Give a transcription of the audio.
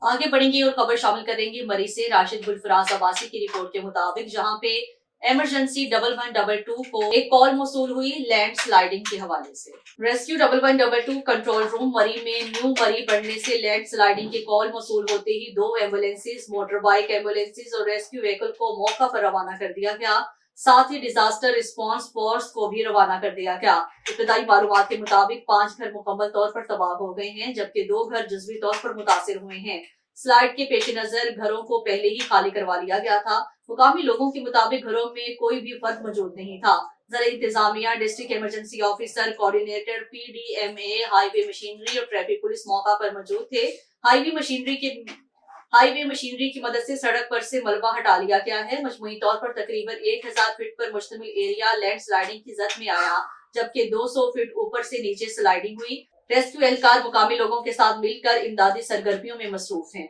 आगे बढ़ेंगे और खबर शामिल करेंगे मरी से। राशिद गुलफराज अब्बासी की रिपोर्ट के मुताबिक जहां पे इमरजेंसी 1112 को एक कॉल मौसूल हुई लैंड स्लाइडिंग के हवाले से। रेस्क्यू 1112 कंट्रोल रूम मरी में न्यू मरी बढ़ने से लैंड स्लाइडिंग के कॉल मौसूल होते ही 2 एम्बुलेंसेज, मोटर बाइक एम्बुलेंसेज और रेस्क्यू व्हीकल को मौका पर रवाना कर दिया गया। साथ ही डिजास्टर रिस्पांस फोर्स को भी रवाना कर दिया गया। इब्तदाई मालूमात के मुताबिक 5 घर मुकम्मल तौर पर तबाह हो गए हैं, जबकि 2 घर जज्वी तौर पर मुतासिर हुए हैं। स्लाइड के पेश नजर घरों को पहले ही खाली करवा लिया गया था। मुकामी लोगों के मुताबिक घरों में कोई भी फर्द मौजूद नहीं था। ज़रा इंतजामिया, district emergency officer, coordinator, PDMA, highway machinery और ट्रैफिक पुलिस मौका पर मौजूद थे। हाईवे मशीनरी की मदद से सड़क पर से मलबा हटा लिया गया है। मजमूई तौर पर तकरीबन 1000 फीट पर मुश्तमिल एरिया लैंड स्लाइडिंग की जद में आया, जबकि 200 फीट ऊपर से नीचे स्लाइडिंग हुई। रेस्क्यू एहलकार मुकामी लोगों के साथ मिलकर इमदादी सरगर्मियों में मसरूफ हैं।